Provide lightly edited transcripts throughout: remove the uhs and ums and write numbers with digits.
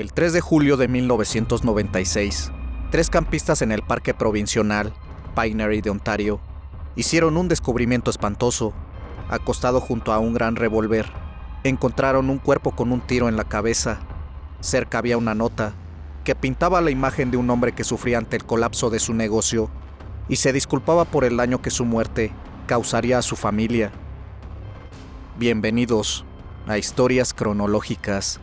El 3 de julio de 1996, 3 campistas en el Parque Provincial Pinery de Ontario hicieron un descubrimiento espantoso. Acostado junto a un gran revólver, encontraron un cuerpo con un tiro en la cabeza. Cerca había una nota que pintaba la imagen de un hombre que sufría ante el colapso de su negocio y se disculpaba por el daño que su muerte causaría a su familia. Bienvenidos a Historias Cronológicas.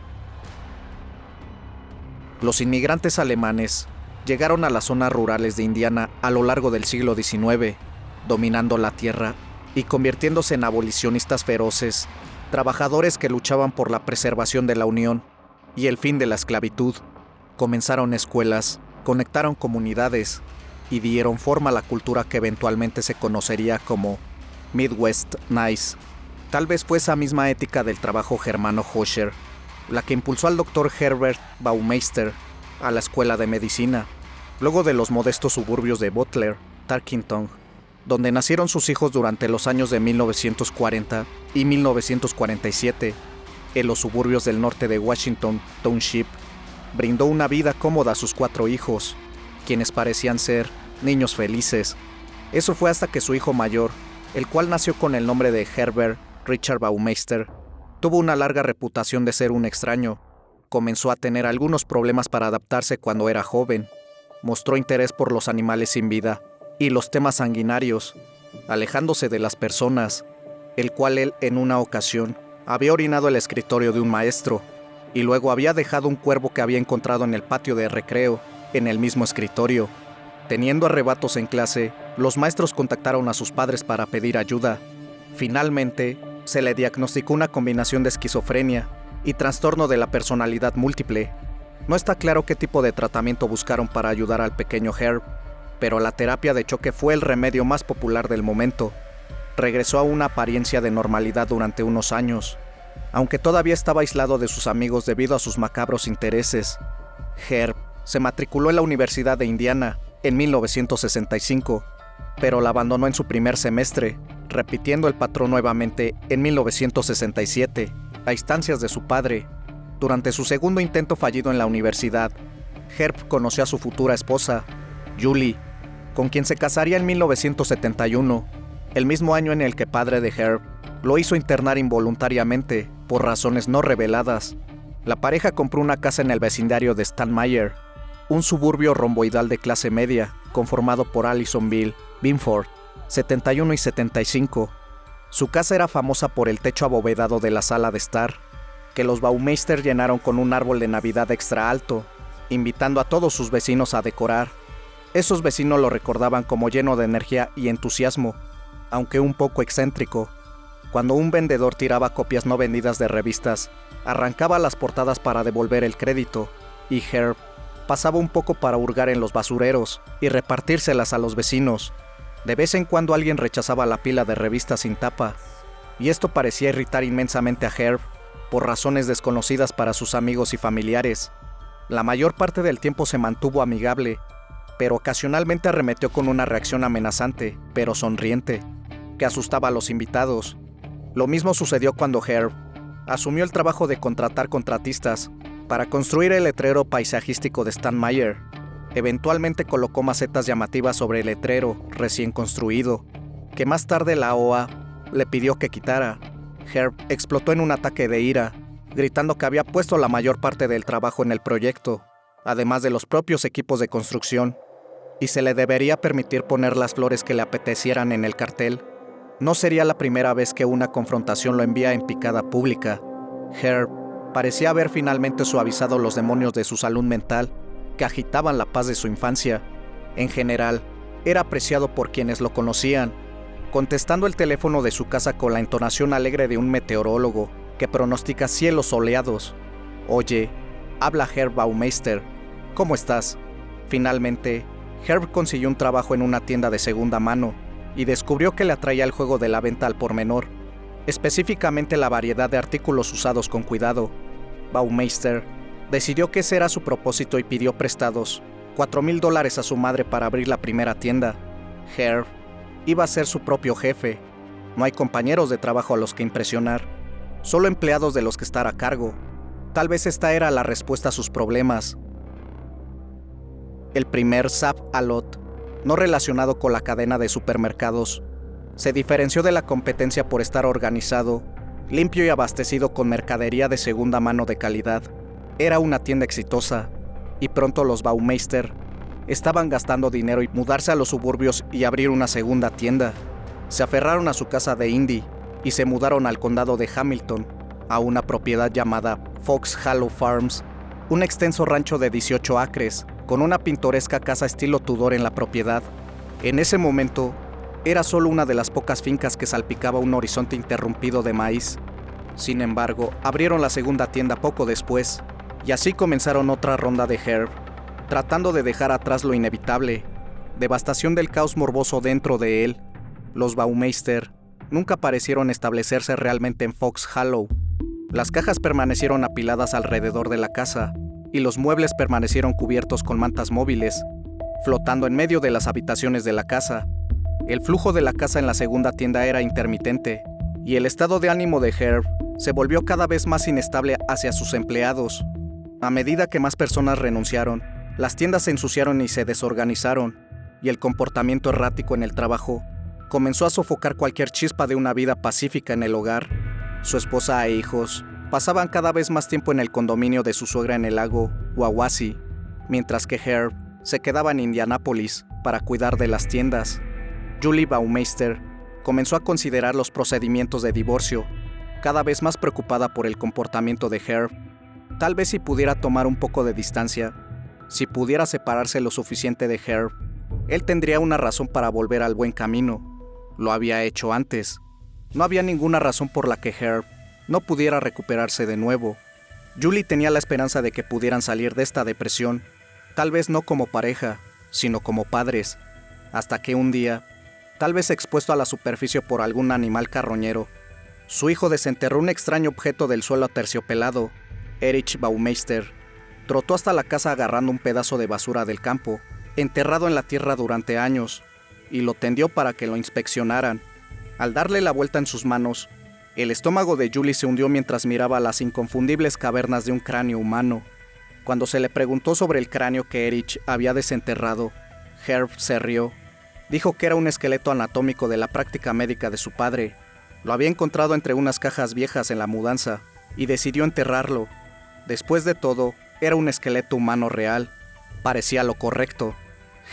Los inmigrantes alemanes llegaron a las zonas rurales de Indiana a lo largo del siglo XIX, dominando la tierra y convirtiéndose en abolicionistas feroces, trabajadores que luchaban por la preservación de la Unión y el fin de la esclavitud. Comenzaron escuelas, conectaron comunidades y dieron forma a la cultura que eventualmente se conocería como Midwest Nice. Tal vez fue esa misma ética del trabajo germano Hoscher la que impulsó al Dr. Herbert Baumeister a la escuela de medicina, luego de los modestos suburbios de Butler, Tarkington, donde nacieron sus hijos durante los años de 1940 y 1947. En los suburbios del norte de Washington Township, brindó una vida cómoda a sus 4 hijos, quienes parecían ser niños felices. Eso fue hasta que su hijo mayor, el cual nació con el nombre de Herbert Richard Baumeister, tuvo una larga reputación de ser un extraño. Comenzó a tener algunos problemas para adaptarse cuando era joven. Mostró interés por los animales sin vida y los temas sanguinarios, alejándose de las personas, el cual él en una ocasión había orinado el escritorio de un maestro y luego había dejado un cuervo que había encontrado en el patio de recreo en el mismo escritorio. Teniendo arrebatos en clase, los maestros contactaron a sus padres para pedir ayuda. Finalmente, se le diagnosticó una combinación de esquizofrenia y trastorno de la personalidad múltiple. No está claro qué tipo de tratamiento buscaron para ayudar al pequeño Herb, pero la terapia de choque fue el remedio más popular del momento. Regresó a una apariencia de normalidad durante unos años, aunque todavía estaba aislado de sus amigos debido a sus macabros intereses. Herb se matriculó en la Universidad de Indiana en 1965, pero la abandonó en su primer semestre, repitiendo el patrón nuevamente en 1967, a instancias de su padre. Durante su segundo intento fallido en la universidad, Herb conoció a su futura esposa, Julie, con quien se casaría en 1971, el mismo año en el que padre de Herb lo hizo internar involuntariamente por razones no reveladas. La pareja compró una casa en el vecindario de Stanmire, un suburbio romboidal de clase media, conformado por Allisonville, Binford, 71 y 75. Su casa era famosa por el techo abovedado de la sala de estar, que los Baumeister llenaron con un árbol de Navidad extra alto, invitando a todos sus vecinos a decorar. Esos vecinos lo recordaban como lleno de energía y entusiasmo, aunque un poco excéntrico. Cuando un vendedor tiraba copias no vendidas de revistas, arrancaba las portadas para devolver el crédito, y Herb pasaba un poco para hurgar en los basureros y repartírselas a los vecinos. De vez en cuando alguien rechazaba la pila de revistas sin tapa, y esto parecía irritar inmensamente a Herb, por razones desconocidas para sus amigos y familiares. La mayor parte del tiempo se mantuvo amigable, pero ocasionalmente arremetió con una reacción amenazante, pero sonriente, que asustaba a los invitados. Lo mismo sucedió cuando Herb asumió el trabajo de contratar contratistas para construir el letrero paisajístico de Stanmire. Eventualmente colocó macetas llamativas sobre el letrero recién construido, que más tarde la OA le pidió que quitara. Herb explotó en un ataque de ira, gritando que había puesto la mayor parte del trabajo en el proyecto, además de los propios equipos de construcción, y se le debería permitir poner las flores que le apetecieran en el cartel. No sería la primera vez que una confrontación lo envía en picada pública. Herb parecía haber finalmente suavizado los demonios de su salud mental, que agitaban la paz de su infancia. En general, era apreciado por quienes lo conocían, contestando el teléfono de su casa con la entonación alegre de un meteorólogo que pronostica cielos soleados. «Oye, habla Herb Baumeister. ¿Cómo estás?» Finalmente, Herb consiguió un trabajo en una tienda de segunda mano y descubrió que le atraía el juego de la venta al por menor, específicamente la variedad de artículos usados con cuidado. Baumeister decidió que ese era su propósito y pidió prestados $4,000 a su madre para abrir la primera tienda. Herb iba a ser su propio jefe. No hay compañeros de trabajo a los que impresionar, solo empleados de los que estar a cargo. Tal vez esta era la respuesta a sus problemas. El primer Sab Alot, no relacionado con la cadena de supermercados, se diferenció de la competencia por estar organizado, limpio y abastecido con mercadería de segunda mano de calidad. Era una tienda exitosa, y pronto los Baumeister estaban gastando dinero y mudarse a los suburbios y abrir una segunda tienda. Se aferraron a su casa de Indy y se mudaron al condado de Hamilton, a una propiedad llamada Fox Hollow Farms, un extenso rancho de 18 acres, con una pintoresca casa estilo Tudor en la propiedad. En ese momento, era solo una de las pocas fincas que salpicaba un horizonte interrumpido de maíz. Sin embargo, abrieron la segunda tienda poco después, y así comenzaron otra ronda de Herb, tratando de dejar atrás lo inevitable, devastación del caos morboso dentro de él. Los Baumeister nunca parecieron establecerse realmente en Fox Hollow. Las cajas permanecieron apiladas alrededor de la casa, y los muebles permanecieron cubiertos con mantas móviles, flotando en medio de las habitaciones de la casa. El flujo de la casa en la segunda tienda era intermitente, y el estado de ánimo de Herb se volvió cada vez más inestable hacia sus empleados. A medida que más personas renunciaron, las tiendas se ensuciaron y se desorganizaron, y el comportamiento errático en el trabajo comenzó a sofocar cualquier chispa de una vida pacífica en el hogar. Su esposa e hijos pasaban cada vez más tiempo en el condominio de su suegra en el lago Wawasee, mientras que Herb se quedaba en Indianápolis para cuidar de las tiendas. Julie Baumeister comenzó a considerar los procedimientos de divorcio, cada vez más preocupada por el comportamiento de Herb. Tal vez si pudiera tomar un poco de distancia, si pudiera separarse lo suficiente de Herb, él tendría una razón para volver al buen camino. Lo había hecho antes. No había ninguna razón por la que Herb no pudiera recuperarse de nuevo. Julie tenía la esperanza de que pudieran salir de esta depresión, tal vez no como pareja, sino como padres, hasta que un día, tal vez expuesto a la superficie por algún animal carroñero, su hijo desenterró un extraño objeto del suelo aterciopelado. Erich Baumeister trotó hasta la casa agarrando un pedazo de basura del campo, enterrado en la tierra durante años, y lo tendió para que lo inspeccionaran. Al darle la vuelta en sus manos, el estómago de Julie se hundió mientras miraba las inconfundibles cavernas de un cráneo humano. Cuando se le preguntó sobre el cráneo que Erich había desenterrado, Herb se rió. Dijo que era un esqueleto anatómico de la práctica médica de su padre. Lo había encontrado entre unas cajas viejas en la mudanza, y decidió enterrarlo. Después de todo, era un esqueleto humano real. Parecía lo correcto.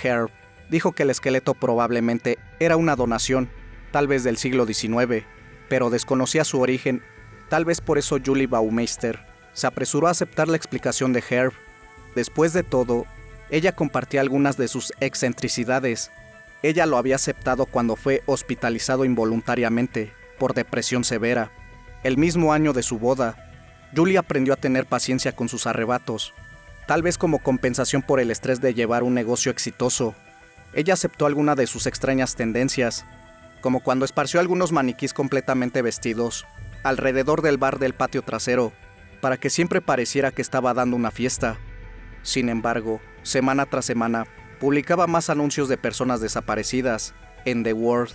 Herb dijo que el esqueleto probablemente era una donación, tal vez del siglo XIX, pero desconocía su origen. Tal vez por eso Julie Baumeister se apresuró a aceptar la explicación de Herb. Después de todo, ella compartía algunas de sus excentricidades. Ella lo había aceptado cuando fue hospitalizado involuntariamente por depresión severa. El mismo año de su boda, Julie aprendió a tener paciencia con sus arrebatos, tal vez como compensación por el estrés de llevar un negocio exitoso. Ella aceptó alguna de sus extrañas tendencias, como cuando esparció algunos maniquís completamente vestidos alrededor del bar del patio trasero, para que siempre pareciera que estaba dando una fiesta. Sin embargo, semana tras semana, publicaba más anuncios de personas desaparecidas en The World,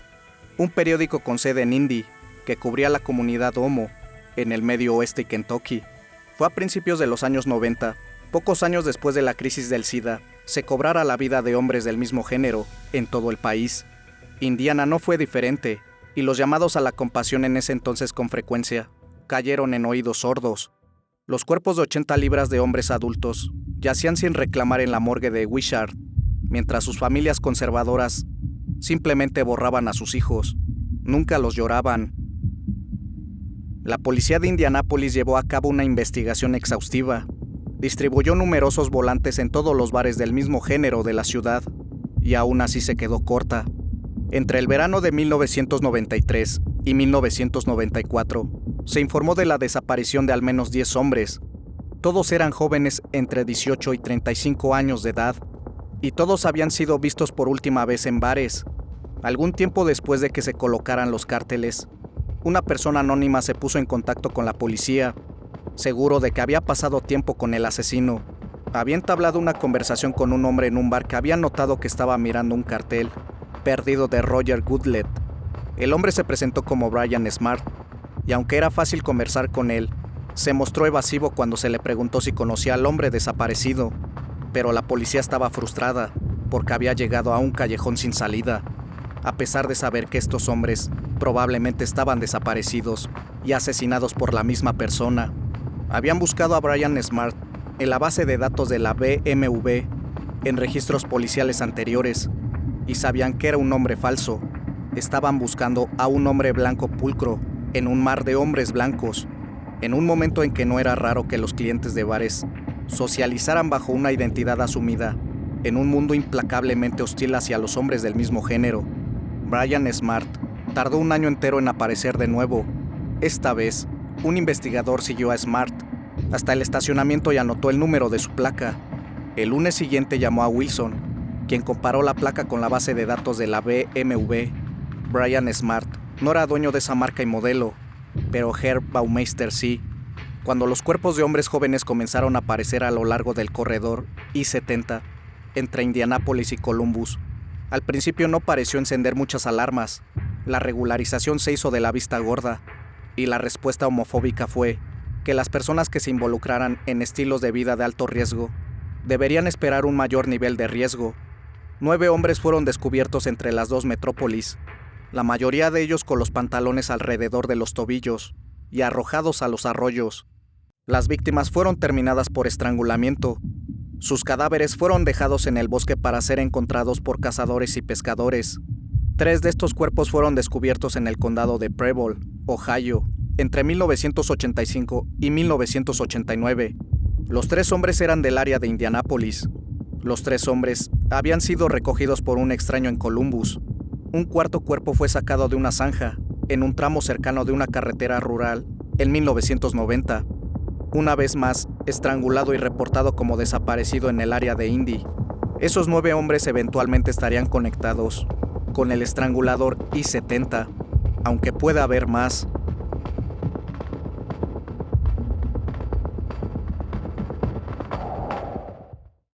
un periódico con sede en Indy que cubría la comunidad Homo en el medio oeste y Kentucky. Fue a principios de los años 90, pocos años después de la crisis del SIDA, se cobrara la vida de hombres del mismo género en todo el país. Indiana no fue diferente, y los llamados a la compasión en ese entonces con frecuencia cayeron en oídos sordos. Los cuerpos de 80 libras de hombres adultos yacían sin reclamar en la morgue de Wishart, mientras sus familias conservadoras simplemente borraban a sus hijos. Nunca los lloraban. La policía de Indianápolis llevó a cabo una investigación exhaustiva. Distribuyó numerosos volantes en todos los bares del mismo género de la ciudad, y aún así se quedó corta. Entre el verano de 1993 y 1994, se informó de la desaparición de al menos 10 hombres. Todos eran jóvenes entre 18 y 35 años de edad, y todos habían sido vistos por última vez en bares. Algún tiempo después de que se colocaran los cárteles, una persona anónima se puso en contacto con la policía, seguro de que había pasado tiempo con el asesino. Había entablado una conversación con un hombre en un bar que había notado que estaba mirando un cartel perdido de Roger Goodlett. El hombre se presentó como Brian Smart, y aunque era fácil conversar con él, Se mostró evasivo cuando se le preguntó si conocía al hombre desaparecido, pero la policía estaba frustrada porque había llegado a un callejón sin salida, a pesar de saber que estos hombres probablemente estaban desaparecidos y asesinados por la misma persona. Habían buscado a Brian Smart en la base de datos de la BMW, en registros policiales anteriores, y sabían que era un hombre falso. Estaban buscando a un hombre blanco pulcro en un mar de hombres blancos, en un momento en que no era raro que los clientes de bares socializaran bajo una identidad asumida, en un mundo implacablemente hostil hacia los hombres del mismo género. Brian Smart tardó un año entero en aparecer de nuevo. Esta vez, un investigador siguió a Smart hasta el estacionamiento y anotó el número de su placa. El lunes siguiente llamó a Wilson, quien comparó la placa con la base de datos de la BMW. Brian Smart no era dueño de esa marca y modelo, pero Herb Baumeister sí. Cuando los cuerpos de hombres jóvenes comenzaron a aparecer a lo largo del corredor I-70, entre Indianápolis y Columbus, al principio no pareció encender muchas alarmas. La regularización se hizo de la vista gorda, y la respuesta homofóbica fue que las personas que se involucraran en estilos de vida de alto riesgo deberían esperar un mayor nivel de riesgo. 9 hombres fueron descubiertos entre las dos metrópolis, la mayoría de ellos con los pantalones alrededor de los tobillos y arrojados a los arroyos. Las víctimas fueron terminadas por estrangulamiento. Sus cadáveres fueron dejados en el bosque para ser encontrados por cazadores y pescadores. 3 de estos cuerpos fueron descubiertos en el condado de Preble, Ohio, entre 1985 y 1989. Los 3 hombres eran del área de Indianápolis. Los 3 hombres habían sido recogidos por un extraño en Columbus. Un cuarto cuerpo fue sacado de una zanja, en un tramo cercano de una carretera rural, en 1990. Una vez más, estrangulado y reportado como desaparecido en el área de Indy. Esos 9 hombres eventualmente estarían conectados con el estrangulador I-70, aunque pueda haber más.